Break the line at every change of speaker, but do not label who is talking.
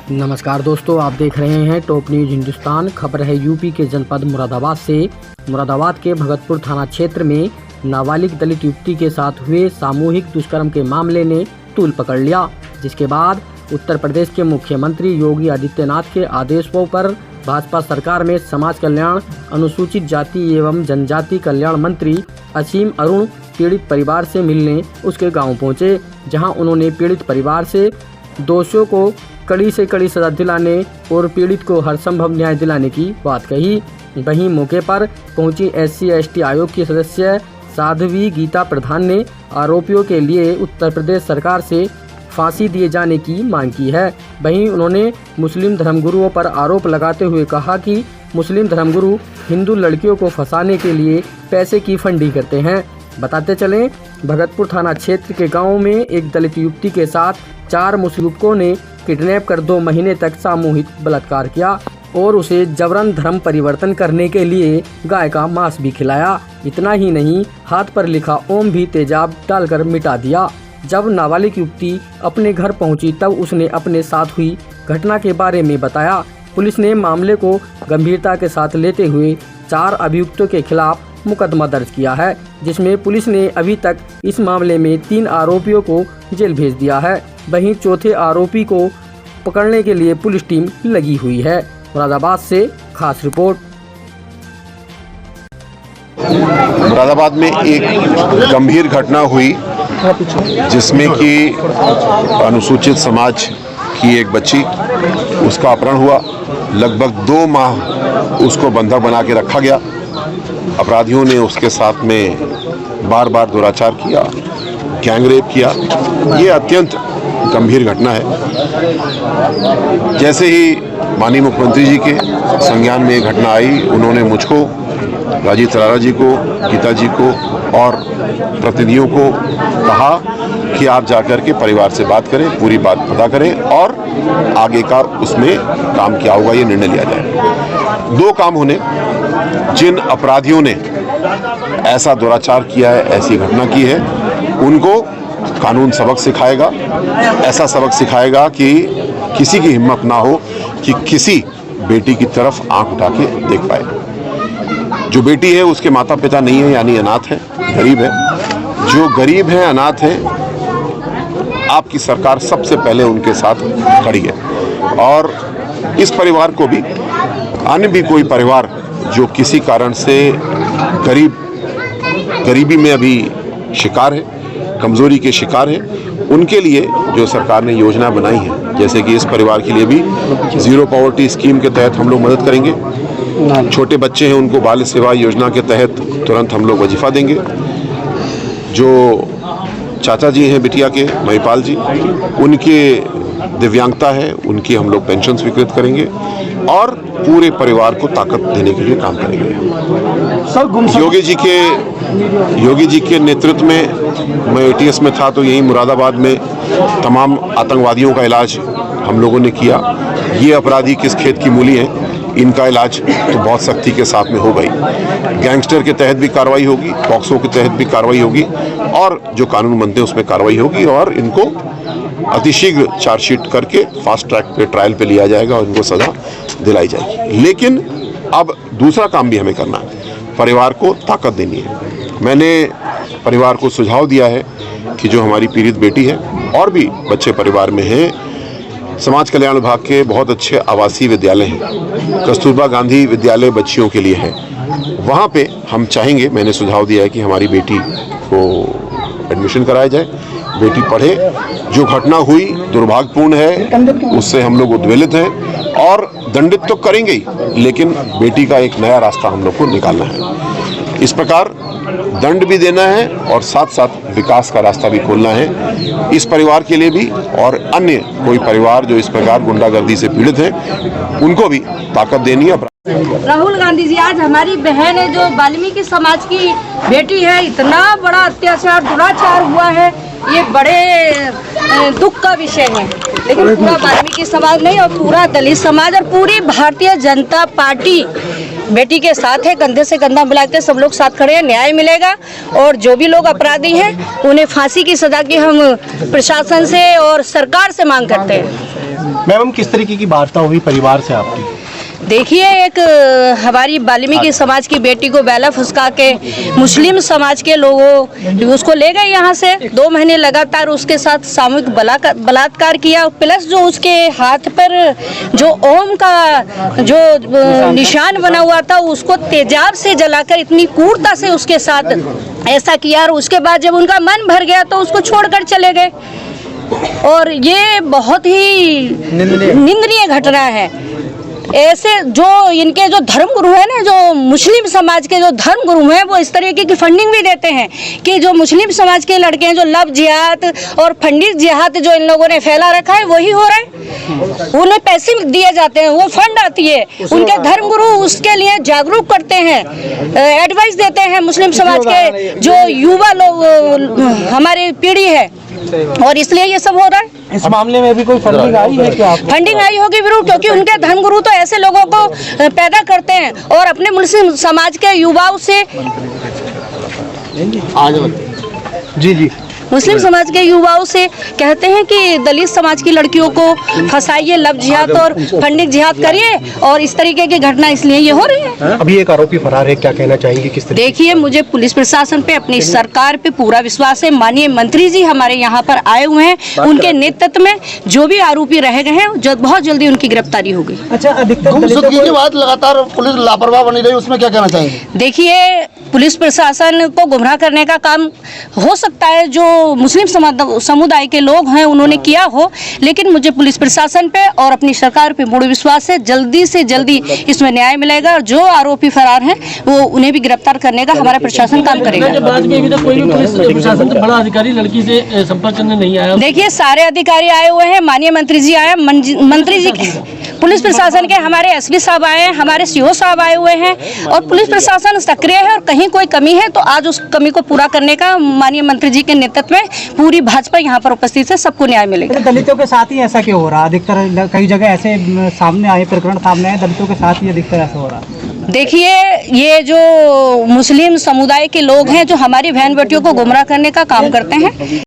नमस्कार दोस्तों, आप देख रहे हैं टॉप न्यूज हिंदुस्तान। खबर है यूपी के जनपद मुरादाबाद से। मुरादाबाद के भगतपुर थाना क्षेत्र में नाबालिग दलित युवती के साथ हुए सामूहिक दुष्कर्म के मामले ने तूल पकड़ लिया, जिसके बाद उत्तर प्रदेश के मुख्यमंत्री योगी आदित्यनाथ के आदेशों पर भाजपा सरकार में समाज कल्याण, अनुसूचित जाति एवं जनजाति कल्याण मंत्री असीम अरुण पीड़ित परिवार से मिलने उसके गांव पहुंचे, जहां उन्होंने पीड़ित परिवार से दोषियों को कड़ी से कड़ी सजा दिलाने और पीड़ित को हर संभव न्याय दिलाने की बात कही। वहीं मौके पर पहुंची SC/ST आयोग की सदस्य साध्वी गीता प्रधान ने आरोपियों के लिए उत्तर प्रदेश सरकार से फांसी दिए जाने की मांग की है। वहीं उन्होंने मुस्लिम धर्मगुरुओं पर आरोप लगाते हुए कहा कि मुस्लिम धर्मगुरु हिंदू लड़कियों को फंसाने के लिए पैसे की फंडिंग करते हैं। बताते चलें, भगतपुर थाना क्षेत्र के गांव में एक दलित युवती के साथ 4 मुस्लिम युवकों ने किडनैप कर 2 महीने तक सामूहिक बलात्कार किया और उसे जबरन धर्म परिवर्तन करने के लिए गाय का मांस भी खिलाया। इतना ही नहीं, हाथ पर लिखा ओम भी तेजाब डालकर मिटा दिया। जब नाबालिग युवती अपने घर पहुंची तब उसने अपने साथ हुई घटना के बारे में बताया। पुलिस ने मामले को गंभीरता के साथ लेते हुए 4 अभियुक्तों के खिलाफ मुकदमा दर्ज किया है, जिसमें पुलिस ने अभी तक इस मामले में 3 आरोपियों को जेल भेज दिया है। वहीं चौथे आरोपी को पकड़ने के लिए पुलिस टीम लगी हुई है। मुरादाबाद से खास रिपोर्ट।
मुरादाबाद में एक गंभीर घटना हुई जिसमें कि अनुसूचित समाज की एक बच्ची, उसका अपहरण हुआ। लगभग 2 माह उसको बंधक बना के रखा गया। अपराधियों ने उसके साथ में बार बार दुराचार किया, गैंगरेप किया। ये अत्यंत गंभीर घटना है। जैसे ही माननीय मुख्यमंत्री जी के संज्ञान में ये घटना आई, उन्होंने मुझको, राजीव तरारा जी को, गीता जी को और प्रतिनिधियों को कहा कि आप जाकर के परिवार से बात करें, पूरी बात पता करें और आगे का उसमें काम क्या होगा ये निर्णय लिया जाए। 2 काम होने, जिन अपराधियों ने ऐसा दुराचार किया है, ऐसी घटना की है, उनको कानून सबक सिखाएगा। ऐसा सबक सिखाएगा कि किसी की हिम्मत ना हो कि किसी बेटी की तरफ आंख उठा के देख पाए। जो बेटी है उसके माता पिता नहीं है, यानी अनाथ है, गरीब है। जो गरीब है, अनाथ है, आपकी सरकार सबसे पहले उनके साथ खड़ी है। और इस परिवार को भी, अन्य भी कोई परिवार जो किसी कारण से गरीबी में अभी शिकार है, कमजोरी के शिकार है, उनके लिए जो सरकार ने योजना बनाई है, जैसे कि इस परिवार के लिए भी 0 पॉवर्टी स्कीम के तहत हम लोग मदद करेंगे। छोटे बच्चे हैं, उनको बाल सेवा योजना के तहत तुरंत हम लोग वजीफा देंगे। जो चाचा जी हैं बिटिया के, महिपाल जी, उनके दिव्यांगता है, उनकी हम लोग पेंशन स्वीकृत करेंगे और पूरे परिवार को ताकत देने के लिए काम करेंगे। योगी जी के नेतृत्व में मैं ATS में था, तो यही मुरादाबाद में तमाम आतंकवादियों का इलाज हम लोगों ने किया। ये अपराधी किस खेत की मूली हैं, इनका इलाज तो बहुत सख्ती के साथ में हो गई। गैंगस्टर के तहत भी कार्रवाई होगी, पॉक्सो के तहत भी कार्रवाई होगी और जो कानून बनते हैं उसमें कार्रवाई होगी और इनको अतिशीघ्र चार्जशीट करके फास्ट ट्रैक पे ट्रायल पे लिया जाएगा और इनको सजा दिलाई जाएगी। लेकिन अब दूसरा काम भी हमें करना है, परिवार को ताकत देनी है। मैंने परिवार को सुझाव दिया है कि जो हमारी पीड़ित बेटी है और भी बच्चे परिवार में हैं, समाज कल्याण विभाग के बहुत अच्छे आवासीय विद्यालय हैं, कस्तूरबा गांधी विद्यालय बच्चियों के लिए है, वहाँ पे हम चाहेंगे, मैंने सुझाव दिया है कि हमारी बेटी को एडमिशन कराया जाए, बेटी पढ़े। जो घटना हुई दुर्भाग्यपूर्ण है, उससे हम लोग उद्वेलित हैं और दंडित तो करेंगे ही, लेकिन बेटी का एक नया रास्ता हम लोग को निकालना है। इस प्रकार दंड भी देना है और साथ साथ विकास का रास्ता भी खोलना है, इस परिवार के लिए भी और अन्य कोई परिवार जो इस प्रकार गुंडागर्दी से पीड़ित हैं, उनको भी ताकत देनी है।
राहुल गांधी जी, आज हमारी बहन है जो वाल्मीकि समाज की बेटी है, इतना बड़ा अत्याचार दुराचार हुआ है, ये बड़े दुख का विषय है। लेकिन पूरा वाल्मीकि समाज नहीं और पूरा दलित समाज और पूरी भारतीय जनता पार्टी बेटी के साथ है, कंधे से कंधा मिला के सब लोग साथ खड़े हैं, न्याय मिलेगा और जो भी लोग अपराधी हैं उन्हें फांसी की सजा की हम प्रशासन से और सरकार से मांग करते हैं।
मैम, किस तरीके की वार्ता हुई परिवार से आपकी?
देखिए, एक हमारी वाल्मीकि समाज की बेटी को बैला फुसका के मुस्लिम समाज के लोगों उसको ले गए यहाँ से। 2 महीने लगातार उसके साथ सामूहिक बलात्कार किया, प्लस जो उसके हाथ पर जो ओम का जो निशान बना हुआ था उसको तेजाब से जलाकर इतनी क्रूरता से उसके साथ ऐसा किया। और उसके बाद जब उनका मन भर गया तो उसको छोड़कर चले गए और ये बहुत ही निंदनीय घटना है। ऐसे जो इनके जो धर्म गुरु हैं ना, जो मुस्लिम समाज के जो धर्म गुरु हैं, वो इस तरीके की फंडिंग भी देते हैं कि जो मुस्लिम समाज के लड़के हैं, जो लव जिहाद और फंडित जिहाद जो इन लोगों ने फैला रखा है वही हो रहा है। उन्हें पैसे दिए जाते हैं, वो फंड आती है, उनके धर्म गुरु उसके लिए जागरूक करते हैं, एडवाइस देते हैं मुस्लिम समाज के जो युवा लोग हमारी पीढ़ी है, और इसलिए ये सब हो रहा है।
इस मामले में भी कोई फंडिंग आई है क्या?
फंडिंग आई होगी जरूर, क्योंकि उनके धर्मगुरु तो ऐसे लोगों को पैदा करते हैं और अपने मुस्लिम समाज के युवाओं से
जी
मुस्लिम समाज के युवाओं से कहते हैं कि दलित समाज की लड़कियों को फंसाइए, लव जिहाद और फंडिंग जिहाद करिए, और इस तरीके की घटना इसलिए ये हो रही है।
अभी एक आरोपी फरार है, क्या कहना चाहेंगे किस तरीके?
देखिए, मुझे पुलिस प्रशासन पे, अपनी सरकार पे पूरा विश्वास है। माननीय मंत्री जी हमारे यहाँ पर आए हुए हैं, उनके नेतृत्व में जो भी आरोपी रह गए हैं बहुत जल्दी उनकी गिरफ्तारी होगी।
अच्छा, अधिकतर के बाद लगातार पुलिस लापरवाह बनी रही, उसमें क्या कहना चाहेंगे?
देखिए, पुलिस प्रशासन को गुमराह करने का काम हो सकता है जो मुस्लिम समुदाय के लोग हैं उन्होंने किया हो, लेकिन मुझे पुलिस प्रशासन पे और अपनी सरकार पे पूर्ण विश्वास है। जल्दी से जल्दी इसमें न्याय मिलेगा और जो आरोपी फरार हैं वो उन्हें भी गिरफ्तार करने का हमारा प्रशासन काम करेगा।
कोई भी पुलिस प्रशासन से बड़ा अधिकारी लड़की से संपर्क करने नहीं आया?
देखिए, सारे अधिकारी आए हुए हैं, माननीय मंत्री जी आए, मंत्री जी पुलिस प्रशासन के हमारे एसपी साहब आए हैं, हमारे सीओ साहब आए हुए हैं, और पुलिस प्रशासन सक्रिय है। और कहीं कोई कमी है तो आज उस कमी को पूरा करने का माननीय मंत्री जी के नेतृत्व में पूरी भाजपा यहाँ पर उपस्थित है, सबको न्याय मिलेगा।
दलितों के साथ ही ऐसा क्यों हो रहा है? अधिकतर कई जगह ऐसे सामने आए प्रकरण सामने आए, दलितों के साथ ही अधिकतर ऐसा हो रहा है।
देखिए, ये जो मुस्लिम समुदाय के लोग हैं जो हमारी बहन बेटियों को गुमराह करने का काम करते हैं,